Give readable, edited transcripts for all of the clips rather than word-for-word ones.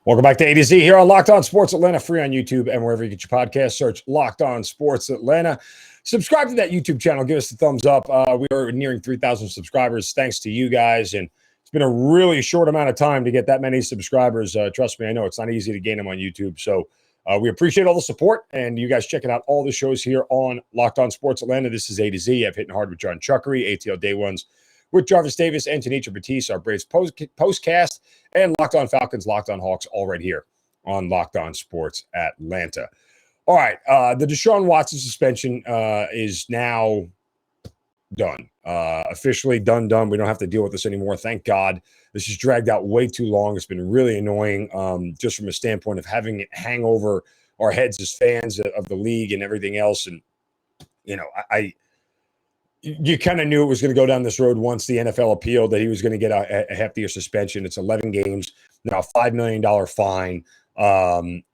Welcome back to A to Z here on Locked On Sports Atlanta, free on YouTube and wherever you get your podcast. Search Locked On Sports Atlanta. Subscribe to that YouTube channel. Give us a thumbs up. We are nearing 3,000 subscribers. Thanks to you guys. And it's been a really short amount of time to get that many subscribers. Trust me, I know it's not easy to gain them on YouTube. So we appreciate all the support and you guys checking out all the shows here on Locked On Sports Atlanta. This is A to Z. I've Hitting Hard with John Chuckery, ATL Day Ones with Jarvis Davis and Tanisha Batiste, our Braves postcast, and Locked On Falcons, Locked On Hawks, all right here on Locked On Sports Atlanta. All right, the Deshaun Watson suspension is now done. Officially done. We don't have to deal with this anymore. Thank God. This has dragged out way too long. It's been really annoying just from a standpoint of having it hang over our heads as fans of the league and everything else. And, you know, you kind of knew it was going to go down this road once the NFL appealed that he was going to get a heftier suspension. It's 11 games, now a $5 million fine,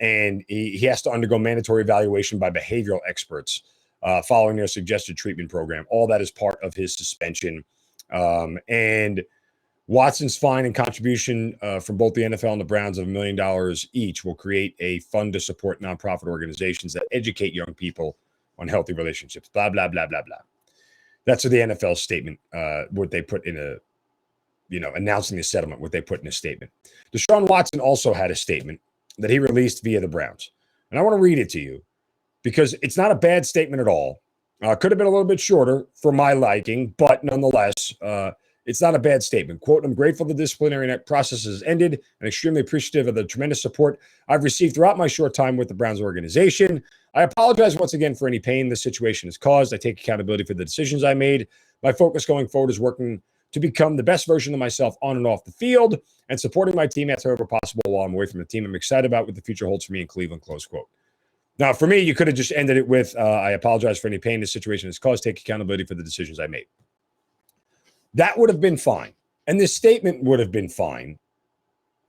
and he has to undergo mandatory evaluation by behavioral experts following their suggested treatment program. All that is part of his suspension. And Watson's fine and contribution from both the NFL and the Browns of $1 million each will create a fund to support nonprofit organizations that educate young people on healthy relationships, blah, blah, blah, blah, blah. That's what the NFL statement, what they put in announcing the settlement, what they put in a statement. Deshaun Watson also had a statement that he released via the Browns. And I want to read it to you because it's not a bad statement at all. Could have been a little bit shorter for my liking, but nonetheless, it's not a bad statement. Quote, "I'm grateful the disciplinary process has ended and extremely appreciative of the tremendous support I've received throughout my short time with the Browns organization. I apologize once again for any pain this situation has caused. I take accountability for the decisions I made. My focus going forward is working to become the best version of myself on and off the field and supporting my teammates however possible while I'm away from the team. I'm excited about what the future holds for me in Cleveland," close quote. Now, for me, you could have just ended it with, I apologize for any pain this situation has caused. Take accountability for the decisions I made. That would have been fine. And this statement would have been fine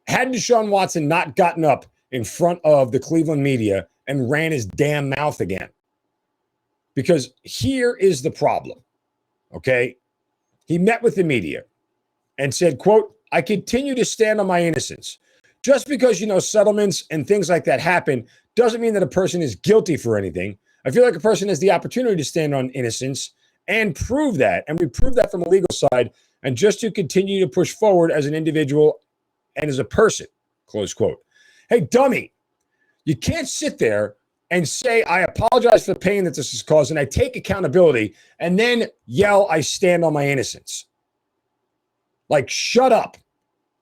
had Deshaun Watson not gotten up in front of the Cleveland media and ran his damn mouth again. Because here is the problem, okay? He met with the media and said, quote, "I continue to stand on my innocence. Just because, settlements and things like that happen doesn't mean that a person is guilty for anything. I feel like a person has the opportunity to stand on innocence and prove that. And we prove that from a legal side. And just to continue to push forward as an individual and as a person," close quote. Hey, dummy, you can't sit there and say, "I apologize for the pain that this has caused and I take accountability," and then yell, "I stand on my innocence." Like, shut up.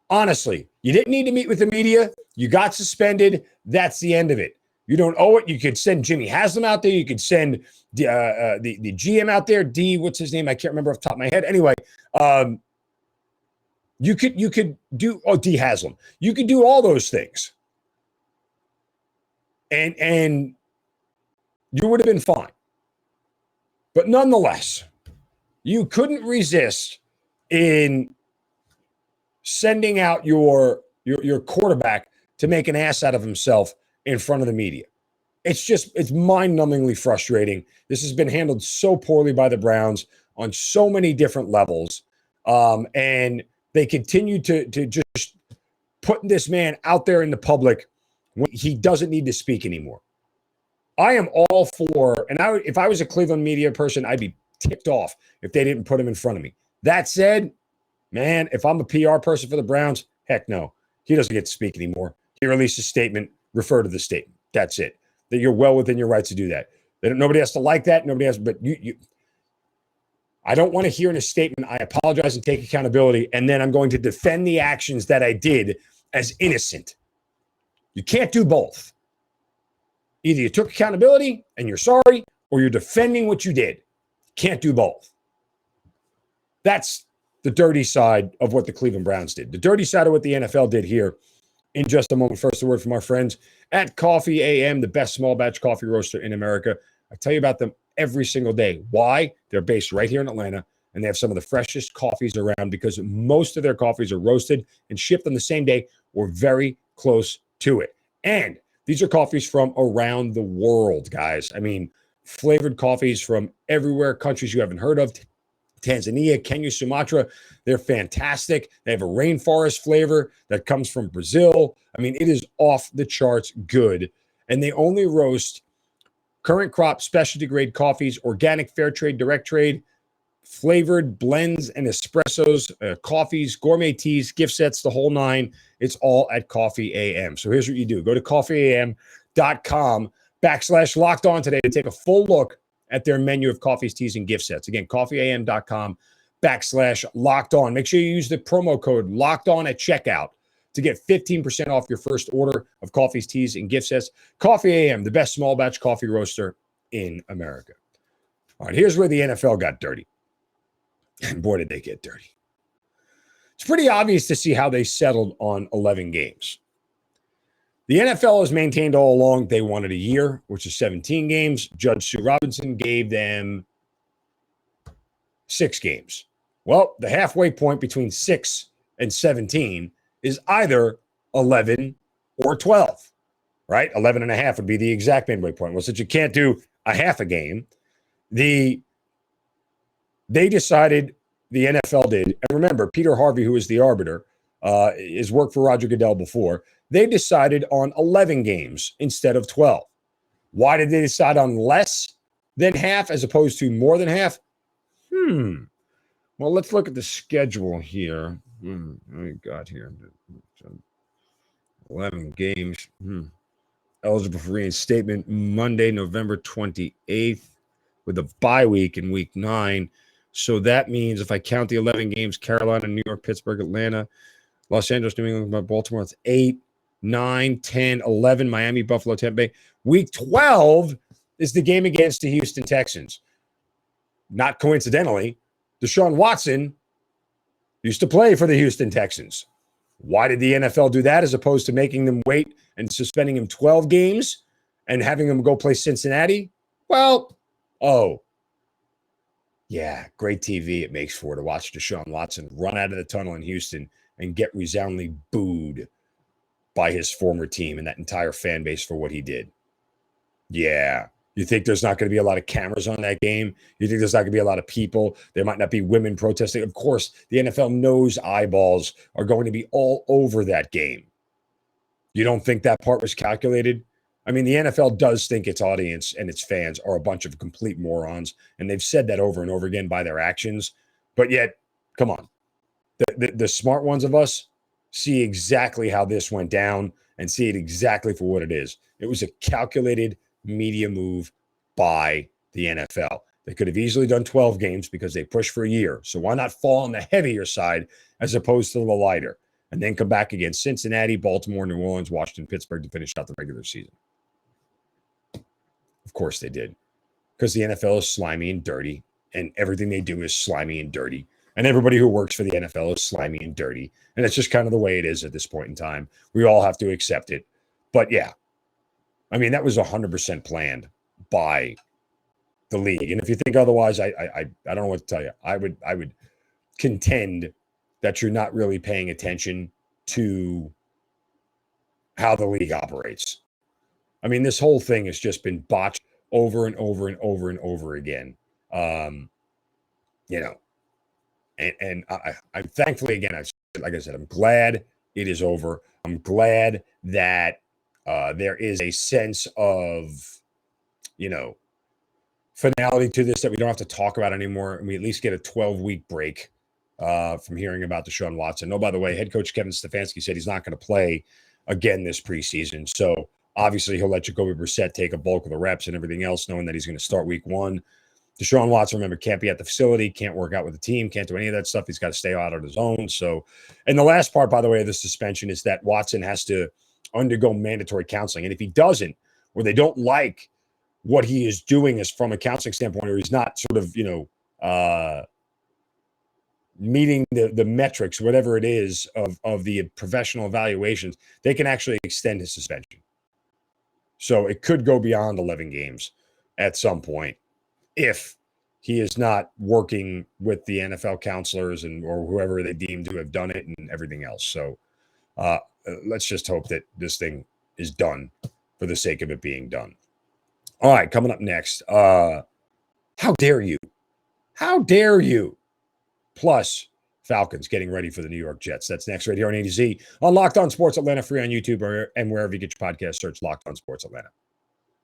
Honestly, you didn't need to meet with the media. You got suspended. That's the end of it. You don't owe it. You could send Jimmy Haslam out there. You could send the GM out there. What's his name? I can't remember off the top of my head. Anyway, you could do D Haslam. You could do all those things, and you would have been fine. But nonetheless, you couldn't resist in sending out your quarterback to make an ass out of himself in front of the media. It's mind-numbingly frustrating. This has been handled so poorly by the Browns on so many different levels. And they continue to just put this man out there in the public when he doesn't need to speak anymore. I am all for, and if I was a Cleveland media person, I'd be ticked off if they didn't put him in front of me. That said, man, if I'm a PR person for the Browns, heck no. He doesn't get to speak anymore. He released a statement, refer to the statement. That's it. That you're well within your rights to do that. Nobody has to like that. Nobody has, but you I don't want to hear in a statement, "I apologize and take accountability," and then I'm going to defend the actions that I did as innocent. You can't do both. Either you took accountability and you're sorry, or you're defending what you did. Can't do both. That's the dirty side of what the Cleveland Browns did. The dirty side of what the NFL did here in just a moment. First, a word from our friends at Coffee AM, the best small batch coffee roaster in America. I tell you about them every single day. Why? They're based right here in Atlanta, and they have some of the freshest coffees around because most of their coffees are roasted and shipped on the same day or very close to it. And these are coffees from around the world, guys. I mean, flavored coffees from everywhere, countries you haven't heard of, Tanzania, Kenya, Sumatra. They're fantastic. They have a rainforest flavor that comes from Brazil. I mean, it is off the charts good. And they only roast current crop specialty grade coffees, organic, fair trade, direct trade, flavored blends and espressos, coffees, gourmet teas, gift sets, the whole nine. It's all at Coffee AM. So here's what you do. Go to coffeeam.com/locked on today to take a full look at their menu of coffees, teas, and gift sets. Again, coffeeam.com/locked on. Make sure you use the promo code locked on at checkout to get 15% off your first order of coffees, teas, and gift sets. Coffee AM, the best small batch coffee roaster in America. All right, here's where the NFL got dirty. And boy, did they get dirty. It's pretty obvious to see how they settled on 11 games. The NFL has maintained all along they wanted a year, which is 17 games. Judge Sue Robinson gave them 6 games. Well, the halfway point between 6 and 17 is either 11 or 12, right? 11 and a half would be the exact midway point. Well, since you can't do a half a game, they decided, the NFL did, and remember, Peter Harvey, who is the arbiter, has worked for Roger Goodell before, they decided on 11 games instead of 12. Why did they decide on less than half as opposed to more than half? Well, let's look at the schedule here. What we got here? 11 games. Eligible for reinstatement Monday, November 28th, with a bye week in week 9. So that means if I count the 11 games, Carolina, New York, Pittsburgh, Atlanta, Los Angeles, New England, Baltimore, it's 8, 9, 10, 11, Miami, Buffalo, Tampa Bay. Week 12 is the game against the Houston Texans. Not coincidentally, Deshaun Watson used to play for the Houston Texans. Why did the NFL do that as opposed to making them wait and suspending him 12 games and having him go play Cincinnati? Well, yeah, great TV it makes for to watch Deshaun Watson run out of the tunnel in Houston and get resoundingly booed by his former team and that entire fan base for what he did. Yeah. You think there's not going to be a lot of cameras on that game? You think there's not going to be a lot of people? There might not be women protesting. Of course, the NFL knows eyeballs are going to be all over that game. You don't think that part was calculated? I mean, the NFL does think its audience and its fans are a bunch of complete morons, and they've said that over and over again by their actions. But yet, come on. The smart ones of us see exactly how this went down and see it exactly for what it is. It was a calculated media move by the NFL. They could have easily done 12 games because they pushed for a year. So why not fall on the heavier side as opposed to the lighter? And then come back against Cincinnati, Baltimore, New Orleans, Washington, Pittsburgh to finish out the regular season. Of course they did. Because the NFL is slimy and dirty, and everything they do is slimy and dirty. And everybody who works for the NFL is slimy and dirty. And it's just kind of the way it is at this point in time. We all have to accept it. But yeah, I mean, that was 100% planned by the league. And if you think otherwise, I don't know what to tell you. I would contend that you're not really paying attention to how the league operates. I mean, this whole thing has just been botched over and over and over and over again. I'm thankfully, again, like I said, I'm glad it is over. I'm glad that there is a sense of, finality to this that we don't have to talk about anymore. And we at least get a 12-week break from hearing about Deshaun Watson. Oh, by the way, head coach Kevin Stefanski said he's not going to play again this preseason. So obviously he'll let Jacoby Brissett take a bulk of the reps and everything else, knowing that he's going to start week 1. Deshaun Watson, remember, can't be at the facility, can't work out with the team, can't do any of that stuff. He's got to stay out on his own. So, and the last part, by the way, of the suspension is that Watson has to undergo mandatory counseling. And if he doesn't, or they don't like what he is doing as from a counseling standpoint, or he's not sort of, meeting the metrics, whatever it is of the professional evaluations, they can actually extend his suspension. So it could go beyond 11 games at some point if he is not working with the NFL counselors or whoever they deem to have done it and everything else. So let's just hope that this thing is done for the sake of it being done. All right, coming up next. How dare you? How dare you plus Falcons getting ready for the New York Jets. That's next right here on A to Z on Locked On Sports Atlanta, free on YouTube and wherever you get your podcast. Search Locked On Sports Atlanta.